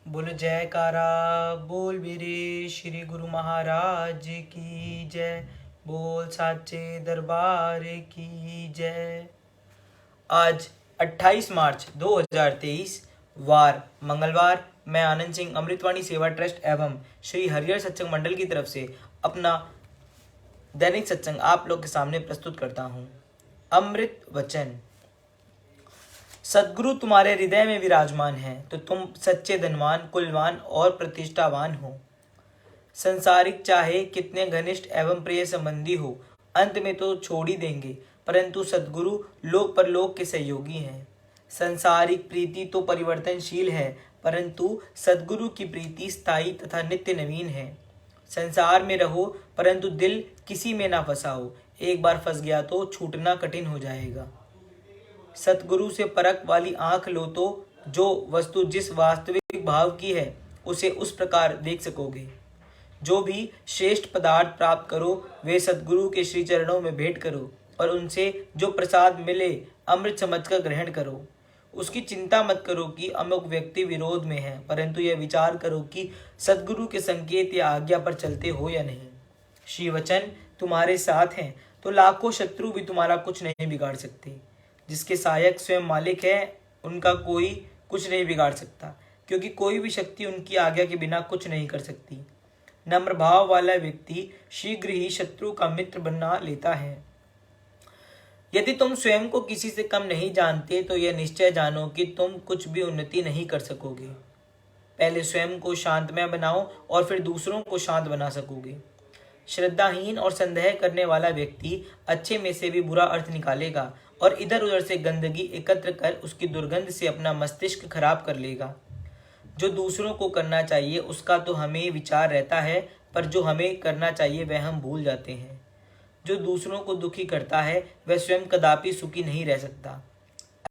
बोल जयकारा बोल मेरे श्री गुरु महाराज की जय। बोल साचे दरबार की जय। आज 28 मार्च 2023 वार मंगलवार, मैं आनंद सिंह अमृतवाणी सेवा ट्रस्ट एवं श्री हरिहर सत्संग मंडल की तरफ से अपना दैनिक सत्संग आप लोग के सामने प्रस्तुत करता हूँ। अमृत वचन। सद्गुरु तुम्हारे हृदय में विराजमान है तो तुम सच्चे धनवान, कुलवान और प्रतिष्ठावान हो। संसारिक चाहे कितने घनिष्ठ एवं प्रिय संबंधी हो, अंत में तो छोड़ ही देंगे, परंतु सद्गुरु लोक परलोक के सहयोगी हैं। संसारिक प्रीति तो परिवर्तनशील है, परंतु सद्गुरु की प्रीति स्थायी तथा नित्य नवीन है। संसार में रहो परंतु दिल किसी में ना फंसाओ, एक बार फंस गया तो छूटना कठिन हो जाएगा। सतगुरु से परख वाली आंख लो तो जो वस्तु जिस वास्तविक भाव की है उसे उस प्रकार देख सकोगे। जो भी श्रेष्ठ पदार्थ प्राप्त करो वे सतगुरु के श्री चरणों में भेंट करो और उनसे जो प्रसाद मिले अमृत समझकर ग्रहण करो। उसकी चिंता मत करो कि अमुक व्यक्ति विरोध में है, परंतु यह विचार करो कि सतगुरु के संकेत या आज्ञा पर चलते हो या नहीं। श्री वचन तुम्हारे साथ हैं तो लाखों शत्रु भी तुम्हारा कुछ नहीं बिगाड़ सकते। जिसके सहायक स्वयं मालिक है उनका कोई कुछ नहीं बिगाड़ सकता, क्योंकि कोई भी शक्ति उनकी आज्ञा के बिना कुछ नहीं कर सकती। नम्र भाव वाला व्यक्ति शीघ्र ही शत्रु का मित्र बना लेता है। यदि तुम स्वयं को किसी से कम नहीं जानते तो यह निश्चय जानो कि तुम कुछ भी उन्नति नहीं कर सकोगे। पहले स्वयं को शांतमय बनाओ और फिर दूसरों को शांत बना सकोगे। श्रद्धाहीन और संदेह करने वाला व्यक्ति अच्छे में से भी बुरा अर्थ निकालेगा और इधर उधर से गंदगी एकत्र कर उसकी दुर्गंध से अपना मस्तिष्क खराब कर लेगा। जो दूसरों को करना चाहिए उसका तो हमें विचार रहता है, पर जो हमें करना चाहिए वह हम भूल जाते हैं। जो दूसरों को दुखी करता है वह स्वयं कदापि सुखी नहीं रह सकता।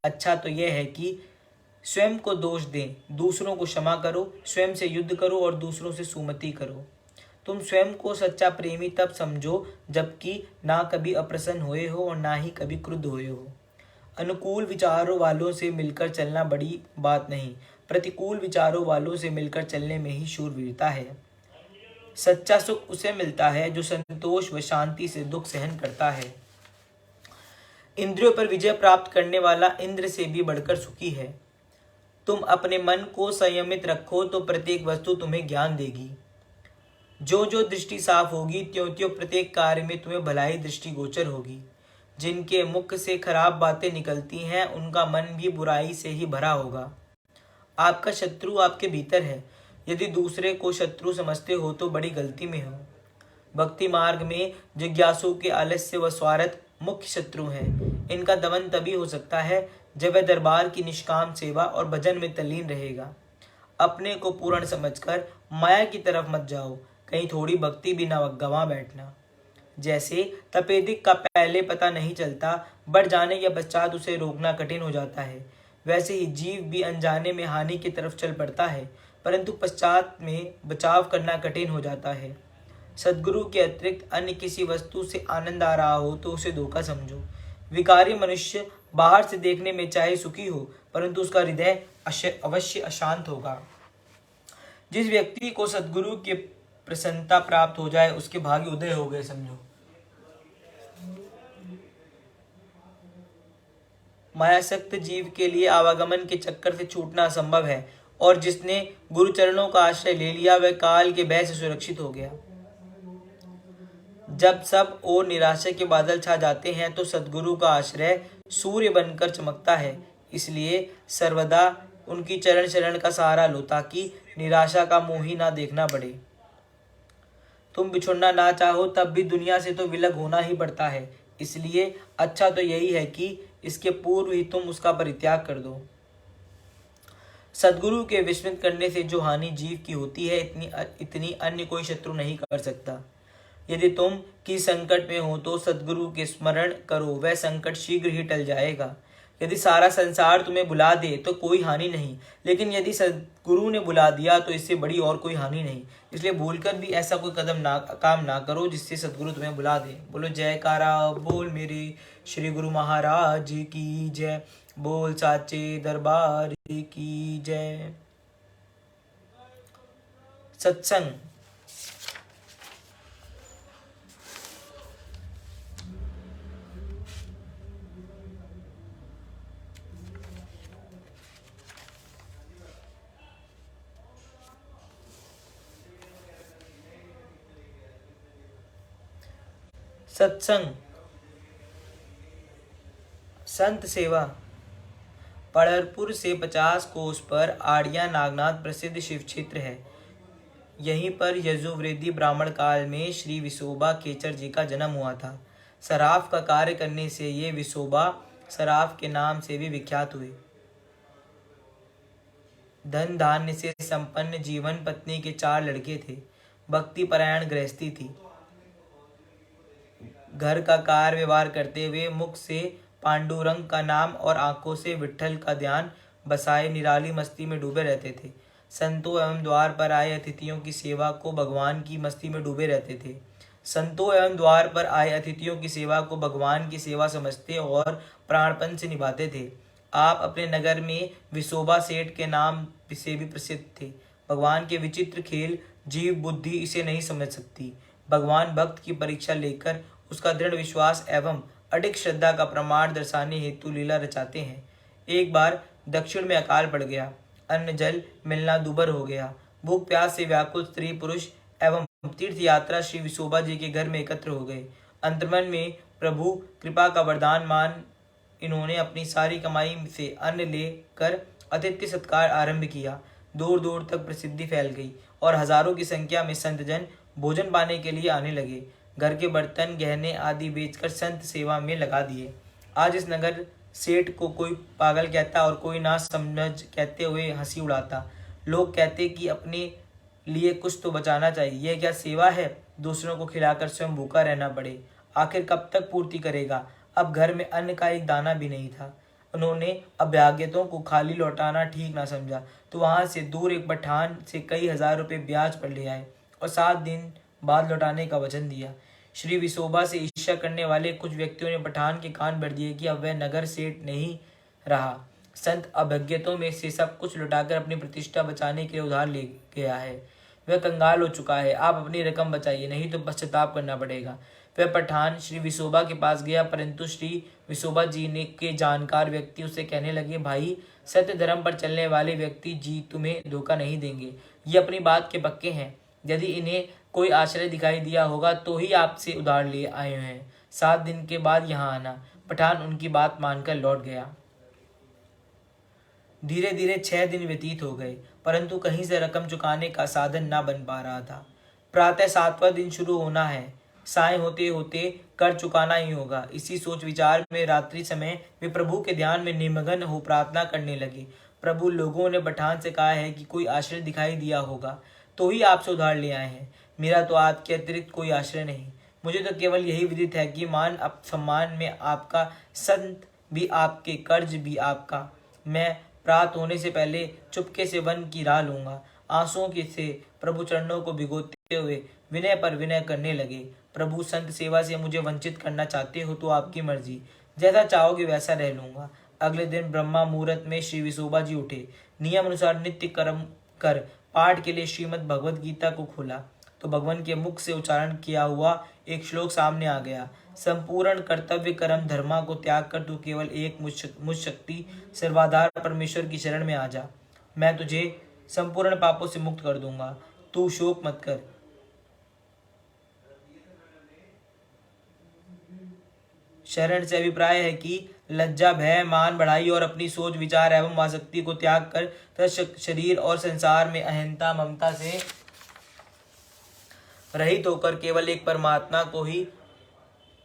अच्छा तो यह है कि स्वयं को दोष दें, दूसरों को क्षमा करो, स्वयं से युद्ध करो और दूसरों से सुमति करो। तुम स्वयं को सच्चा प्रेमी तब समझो जबकि ना कभी अप्रसन्न हुए हो और ना ही कभी क्रुद्ध हुए हो। अनुकूल विचारों वालों से मिलकर चलना बड़ी बात नहीं, प्रतिकूल विचारों वालों से मिलकर चलने में ही शूरवीरता है। सच्चा सुख उसे मिलता है जो संतोष व शांति से दुख सहन करता है। इंद्रियों पर विजय प्राप्त करने वाला इंद्र से भी बढ़कर सुखी है। तुम अपने मन को संयमित रखो तो प्रत्येक वस्तु तुम्हें ज्ञान देगी। जो जो दृष्टि साफ होगी त्यों त्यों प्रत्येक कार्य में तुम्हें भलाई दृष्टि गोचर होगी। जिनके मुख से खराब बातें निकलती हैं उनका मन भी बुराई से ही भरा होगा। आपका शत्रु आपके भीतर है। यदि दूसरे को शत्रु समझते हो तो बड़ी गलती में हो। भक्ति मार्ग में जिज्ञासु के आलस्य व स्वार्थ मुख्य शत्रु हैं। इनका दमन तभी हो सकता है जब वह दरबार की निष्काम सेवा और भजन में तल्लीन रहेगा। अपने को पूर्ण समझकर माया की तरफ मत जाओ, कहीं थोड़ी भक्ति भी न गंवा बैठना। जैसे तपेदिक का पहले पता नहीं चलता, बढ़ जाने के पश्चात उसे रोकना कठिन हो जाता है, वैसे ही जीव भी अनजाने में हानि की तरफ चल पड़ता है, परंतु पश्चात में बचाव करना कठिन हो जाता है। सद्गुरु के अतिरिक्त अन्य किसी वस्तु से आनंद आ रहा हो तो उसे धोखा समझो। विकारी मनुष्य बाहर से देखने में चाहे सुखी हो, परंतु उसका हृदय अवश्य अशांत होगा। जिस व्यक्ति को सद्गुरु की प्रसन्नता प्राप्त हो जाए उसके भाग्य उदय हो गए समझो। मायासक्त जीव के लिए आवागमन के चक्कर से छूटना असंभव है, और जिसने गुरु चरणों का आश्रय ले लिया वह काल के भय से सुरक्षित हो गया। जब सब ओर निराशा के बादल छा जाते हैं तो सद्गुरु का आश्रय सूर्य बनकर चमकता है। इसलिए सर्वदा उनकी चरण शरण का सहारा लो ताकि निराशा का मुंह ही ना देखना पड़े। तुम बिछुड़ना ना चाहो तब भी दुनिया से तो विलग होना ही पड़ता है, इसलिए अच्छा तो यही है कि इसके पूर्व ही तुम उसका परित्याग कर दो। सद्गुरु के विस्मृत करने से जो हानि जीव की होती है इतनी अन्य कोई शत्रु नहीं कर सकता। यदि तुम किसी संकट में हो तो सद्गुरु के स्मरण करो, वह संकट शीघ्र ही टल जाएगा। यदि सारा संसार तुम्हें बुला दे तो कोई हानि नहीं, लेकिन यदि सद्गुरु ने बुला दिया तो इससे बड़ी और कोई हानि नहीं। इसलिए भूलकर भी ऐसा कोई काम ना करो जिससे सद्गुरु तुम्हें बुला दे। बोलो जयकारा बोल मेरे श्री गुरु महाराज की जय। बोल साचे दरबार की जय। सत्संग। सत्संग, संत सेवा। पढ़रपुर से 50 कोस पर आड़िया नागनाथ प्रसिद्ध शिव क्षेत्र है। यहीं पर यजुर्वेदी ब्राह्मण काल में श्री विसोबा खेचर जी का जन्म हुआ था। सराफ का कार्य करने से ये विसोबा सराफ के नाम से भी विख्यात हुए। धन धान्य से संपन्न जीवन, पत्नी के 4 लड़के थे। भक्ति परायण गृहस्थी थी। घर का कार्य व्यवहार करते हुए मुख से पांडुरंग का नाम और आंखों से विट्ठल का ध्यान बसाए निराली मस्ती में डूबे रहते थे। संतों एवं द्वार पर आए अतिथियों की सेवा को भगवान की मस्ती में डूबे रहते थे। संतों एवं द्वार पर आए अतिथियों की सेवा को भगवान की सेवा समझते और प्राणपन से निभाते थे। आप अपने नगर में विसोबा सेठ के नाम से भी प्रसिद्ध थे। भगवान के विचित्र खेल जीव बुद्धि इसे नहीं समझ सकती। भगवान भक्त की परीक्षा लेकर उसका दृढ़ विश्वास एवं अडिग श्रद्धा का प्रमाण दर्शाने हेतु लीला रचाते हैं। एक बार दक्षिण में अकाल पड़ गया। अन्न जल मिलना दुभर हो गया। भूख प्यास से व्याकुल स्त्री पुरुष एवं तीर्थ यात्रा श्री विसोबा जी के घर में एकत्र हो गए। अंतर्मन में प्रभु कृपा का वरदान मान इन्होंने अपनी सारी कमाई से अन्न लेकर आतिथ्य सत्कार आरंभ किया। दूर दूर तक प्रसिद्धि फैल गई और हजारों की संख्या में संतजन भोजन पाने के लिए आने लगे। घर के बर्तन गहने आदि बेचकर संत सेवा में लगा दिए। आज इस नगर सेठ को कोई पागल कहता और कोई ना समझ कहते हुए हंसी उड़ाता। लोग कहते कि अपने लिए कुछ तो बचाना चाहिए। यह क्या सेवा है, दूसरों को खिलाकर स्वयं भूखा रहना पड़े। आखिर कब तक पूर्ति करेगा। अब घर में अन्न का एक दाना भी नहीं था। उन्होंने अभ्यागतों को खाली लौटाना ठीक ना समझा, तो वहां से दूर एक पठान से कई हजार रुपए ब्याज पर ले आए और 7 दिन बाद लौटाने का वचन दिया। श्री विसोबा से ईर्ष्या करने वाले कुछ व्यक्तियों ने पठान के कान भर दिए कि अब वह नगर सेठ नहीं रहा। संत अभ्यागतों में से सब कुछ लौटाकर अपनी प्रतिष्ठा बचाने के लिए उधार ले गया है। वह कंगाल हो चुका है। आप अपनी रकम बचाइए, नहीं तो पश्चाताप करना पड़ेगा। वह पठान श्री विसोबा के पास गया, परंतु श्री विसोबा जी ने के जानकार व्यक्ति उससे कहने लगे, भाई, सत्य धर्म पर चलने वाले व्यक्ति जी तुम्हें धोखा नहीं देंगे। ये अपनी बात के पक्के हैं। यदि इन्हें कोई आश्रय दिखाई दिया होगा तो ही आपसे उधार ले आए हैं। 7 दिन के बाद यहाँ आना। पठान उनकी बात मानकर लौट गया। धीरे धीरे 6 दिन व्यतीत हो गए, परंतु कहीं से रकम चुकाने का साधन ना बन पा रहा था। प्रातः 7वां दिन शुरू होना है। साय होते होते कर चुकाना ही होगा। इसी सोच विचार में रात्रि समय वे प्रभु के ध्यान में निमग्न हो प्रार्थना करने लगे। प्रभु, लोगों ने पठान से कहा है कि कोई आश्रय दिखाई दिया होगा तो ही आपसे उधार ले आए हैं। मेरा तो आपके अतिरिक्त कोई आश्रय नहीं। मुझे तो केवल यही विदित है कि मान सम्मान में आपका, संत भी आपके, कर्ज भी आपका। मैं प्रात होने से पहले चुपके से वन की राह लूंगा। आंसुओं के से प्रभु चरणों को भिगोते हुए विनय पर विनय करने लगे। प्रभु, संत सेवा से मुझे वंचित करना चाहते हो तो आपकी मर्जी, जैसा चाहोगे वैसा रह लूंगा। अगले दिन ब्रह्मा मुहूर्त में श्री विसोबा जी उठे। नियम अनुसार नित्य कर्म कर पाठ के लिए श्रीमद् भगवद गीता को खोला तो भगवान के मुख से उच्चारण किया हुआ एक श्लोक सामने आ गया। संपूर्ण कर्तव्य कर्म धर्मा को त्याग कर तू केवल एक मुझ शक्ति सर्वाधार परमेश्वर की शरण में आ जा। मैं तुझे संपूर्ण पापों से मुक्त कर दूंगा। तू शोक मत कर। शरण से अभिप्राय है कि लज्जा, भय, मान बढ़ाई और अपनी सोच विचार एवं आसक्ति को त्याग कर शरीर और संसार में अहंता ममता से रहित होकर केवल एक परमात्मा को ही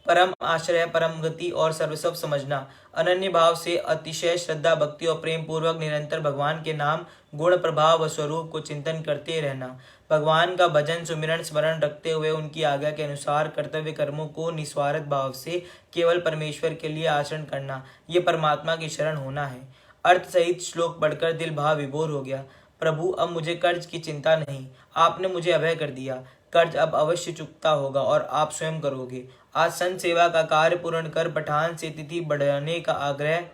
परम आश्रय, परम गति और सर्वस्व समझना। अनन्य भाव से अतिशय श्रद्धा, भक्ति और प्रेम पूर्वक निरंतर भगवान के नाम, गुण, प्रभाव व स्वरूप को चिंतन करते रहना। भगवान का भजन सुमिरन स्मरण रखते हुए उनकी आज्ञा के अनुसार कर्तव्य कर्मों को निस्वार्थ भाव से केवल परमेश्वर के लिए आचरण करना, ये परमात्मा की शरण होना है। अर्थ सहित श्लोक पढ़कर दिल भाव विभोर हो गया। प्रभु, अब मुझे कर्ज की चिंता नहीं। आपने मुझे अभय कर दिया। कर्ज अब अवश्य चुकता होगा और आप स्वयं करोगे। आज संत सेवा का कार्य पूर्ण कर पठान से तिथि बढ़ाने का आग्रह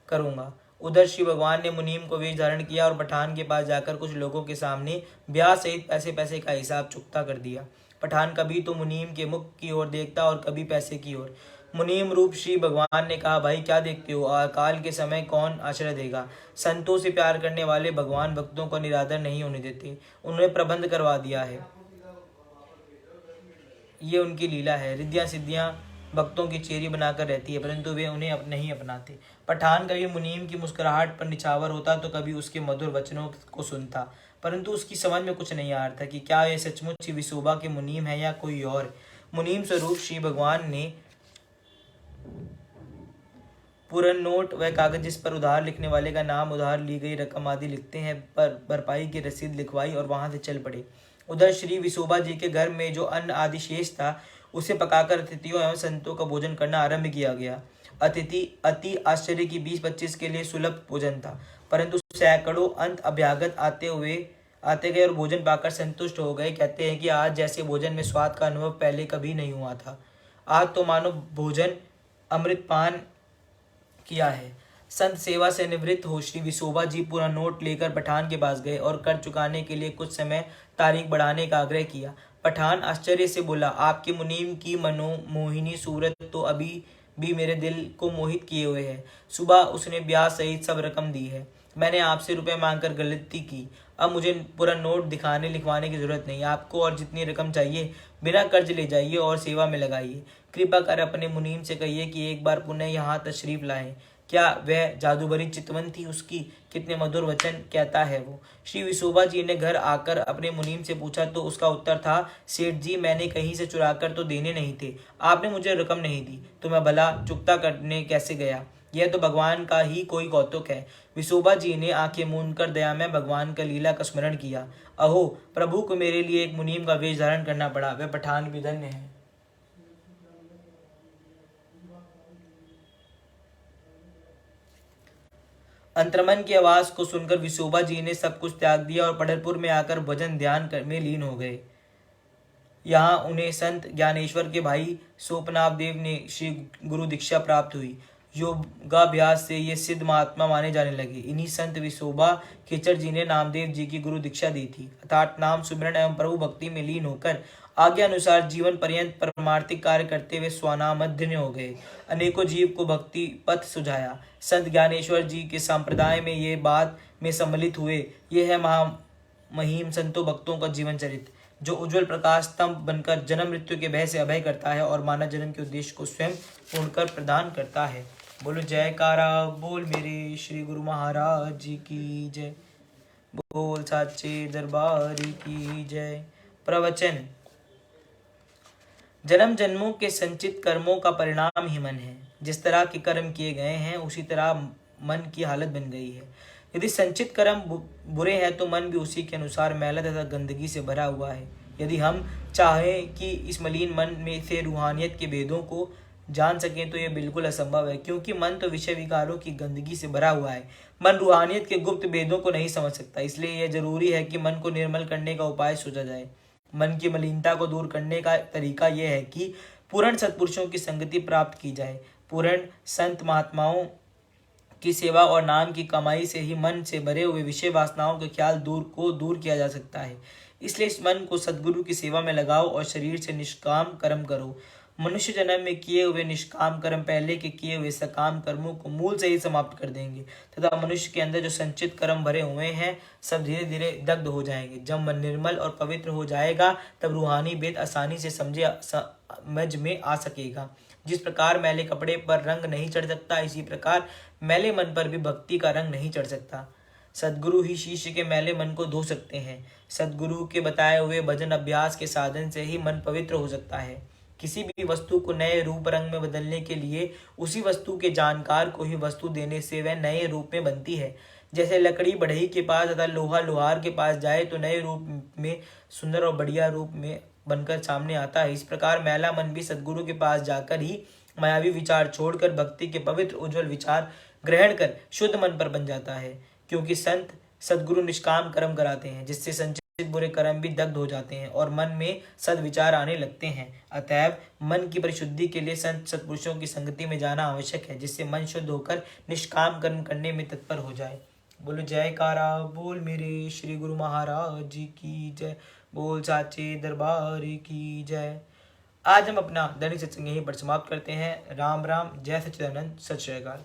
करूंगा। उधर श्री भगवान ने मुनीम को वेश धारण किया और पठान के पास जाकर कुछ लोगों के सामने ब्याज सहित पैसे पैसे का हिसाब चुकता कर दिया। पठान कभी तो मुनीम के मुख की ओर देखता और कभी पैसे की ओर। मुनीम रूप श्री भगवान ने कहा, भाई क्या देखते हो, अकाल के समय कौन आश्रय देगा। संतों से प्यार करने वाले भगवान भक्तों को निरादर नहीं होने देते, उन्होंने प्रबंध करवा दिया है, ये उनकी लीला है। रिद्धियां सिद्धियां भक्तों की चेरी बनाकर रहती है, परंतु वे उन्हें नहीं अपनाते। पठान कभी मुनीम की मुस्कुराहट पर निछावर होता तो कभी उसके मधुर वचनों को सुनता, परंतु उसकी समझ में कुछ नहीं आ रहा था कि क्या ये सचमुच ही विशोबा के मुनीम है या कोई और। मुनीम स्वरूप श्री भगवान ने पूर्ण नोट व कागज जिस पर उधार लिखने वाले का नाम, उधार ली गई रकम आदि लिखते हैं, पर भरपाई की रसीद लिखवाई और वहां से चल पड़े। उधर श्री विशोबा जी के घर में जो अन्न आदि शेष था उसे पकाकर अतिथियों एवं संतों का भोजन करना आरंभ किया गया। अतिथि अति आश्चर्य की 20-25 के लिए सुलभ भोजन था, परंतु सैकड़ों अंत अभ्यागत आते गए और भोजन पाकर संतुष्ट हो गए। कहते हैं कि आज जैसे भोजन में स्वाद का अनुभव पहले कभी नहीं हुआ था। आज तो मानो भोजन अमृतपान किया है। संत सेवा से निवृत्त हो श्री विशोबा जी पूरा नोट लेकर पठान के पास गए और कर चुकाने के लिए कुछ समय तारीख बढ़ाने का आग्रह किया। पठान आश्चर्य से बोला, आपके मुनीम की मनोमोहिनी सूरत तो अभी भी मेरे दिल को मोहित किए हुए है। सुबह उसने ब्याज सहित सब रकम दी है। मैंने आपसे रुपए मांगकर गलती की, अब मुझे पूरा नोट दिखाने लिखवाने की जरूरत नहीं। आपको और जितनी रकम चाहिए बिना कर्ज ले जाइए और सेवा में लगाइए। कृपा कर अपने मुनीम से कहिए कि एक बार पुनः यहाँ तशरीफ लाएं। क्या वह जादूभरी चितवन थी उसकी, कितने मधुर वचन कहता है वो। श्री विशोबा जी ने घर आकर अपने मुनीम से पूछा तो उसका उत्तर था, सेठ जी मैंने कहीं से चुराकर तो देने नहीं थे, आपने मुझे रकम नहीं दी तो मैं भला चुकता करने कैसे गया। यह तो भगवान का ही कोई कौतुक है। विशोबा जी ने आंखें मूंद कर दया में भगवान का लीला का स्मरण किया। अहो प्रभु को मेरे लिए एक मुनीम का वेश धारण करना पड़ा, वह पठान भी धन्य है। अंतर्मन की आवाज को सुनकर विशोबा जी ने सब कुछ त्याग दिया और पंढरपुर में आकर भजन ध्यान में लीन हो गए। यहाँ उन्हें संत ज्ञानेश्वर के भाई सोपनाथ देव ने श्री गुरु दीक्षा प्राप्त हुई। योगाभ्यास से ये सिद्ध महात्मा माने जाने लगे। इन्हीं संत विशोबा खेचर जी ने नामदेव जी की गुरु दीक्षा दी थी, अर्थात नाम सुमिरन एवं प्रभु भक्ति में लीन होकर आज्ञा अनुसार जीवन पर्यंत परमार्थिक कार्य करते हुए स्वनामधन्य हो गए। अनेकों जीव को भक्ति पथ सुझाया। संत ज्ञानेश्वर जी के संप्रदाय में ये बात में सम्मिलित हुए। ये है महामहिम संतों भक्तों का जीवन चरित्र, जो उज्जवल प्रकाश स्तंभ बनकर जन्म मृत्यु के भय से अभय करता है और मानव जन्म के उद्देश्य को स्वयं पूर्ण कर प्रदान करता है। बोलो जयकारा बोल मेरे श्री गुरु महाराज जी की जय। बोल साचे दरबार की जय। प्रवचन। जन्म जन्मों के संचित कर्मों का परिणाम ही मन है। जिस तरह के कर्म किए गए हैं उसी तरह मन की हालत बन गई है। यदि संचित कर्म बुरे हैं तो मन भी उसी के अनुसार मैला तथा गंदगी से भरा हुआ है। यदि हम चाहें कि इस मलिन मन में से रूहानियत के भेदों को जान सकें तो यह बिल्कुल असंभव है, क्योंकि मन तो विषय विकारों की गंदगी से भरा हुआ है। मन रूहानियत के गुप्त भेदों को नहीं समझ सकता। इसलिए यह जरूरी है कि मन को निर्मल करने का उपाय सोचा जाए। मन की मलिनता को दूर करने का तरीका यह है कि पूर्ण सत्पुरुषों की संगति प्राप्त की जाए। पूर्ण संत महात्माओं की सेवा और नाम की कमाई से ही मन से भरे हुए विषय वासनाओं के ख्याल दूर किया जा सकता है। इसलिए इस मन को सद्गुरु की सेवा में लगाओ और शरीर से निष्काम कर्म करो। मनुष्य जन्म में किए हुए निष्काम कर्म पहले के किए हुए सकाम कर्मों को मूल से ही समाप्त कर देंगे तथा मनुष्य के अंदर जो संचित कर्म भरे हुए हैं सब धीरे धीरे दग्ध हो जाएंगे। जब मन निर्मल और पवित्र हो जाएगा तब रूहानी भेद आसानी से समझ में आ सकेगा। जिस प्रकार मैले कपड़े पर रंग नहीं चढ़ सकता, इसी प्रकार मैले मन पर भी भक्ति का रंग नहीं चढ़ सकता। सद्गुरु ही शिष्य के मैले मन को धो सकते हैं। सद्गुरु के बताए हुए भजन अभ्यास के साधन से ही मन पवित्र हो सकता है। किसी भी वस्तु को नए रूप रंग में बदलने के लिए उसी वस्तु के जानकार को ही वस्तु देने से वह नए रूप में बनती है। जैसे लकड़ी बढ़ई के पास तथा लोहा लोहार के पास जाए तो नए रूप में सुंदर और बढ़िया रूप में बनकर सामने आता है, इस प्रकार मैला मन भी सद्गुरु के पास जाकर ही मायावी विचार छोड़कर भक्ति के पवित्र उज्जवल विचार ग्रहण कर शुद्ध मन पर बन जाता है। क्योंकि संत सद्गुरु निष्काम कर्म कराते हैं जिससे संचित संचित बुरे कर्म भी दग्ध हो जाते हैं और मन में सद्विचार आने लगते हैं। अतएव मन की परिशुद्धि के लिए संत सत्पुरुषों की संगति में जाना आवश्यक है, जिससे मन शुद्ध होकर निष्काम कर्म करने में तत्पर हो जाए। बोलो जयकारा बोल मेरे श्री गुरु महाराज जी की जय। बोल साचे दरबार की जय। आज हम अपना दैनिक सत्संग यहीं पर समाप्त करते हैं। राम राम। जय सच्चिदानंद। सत श्री अकाल।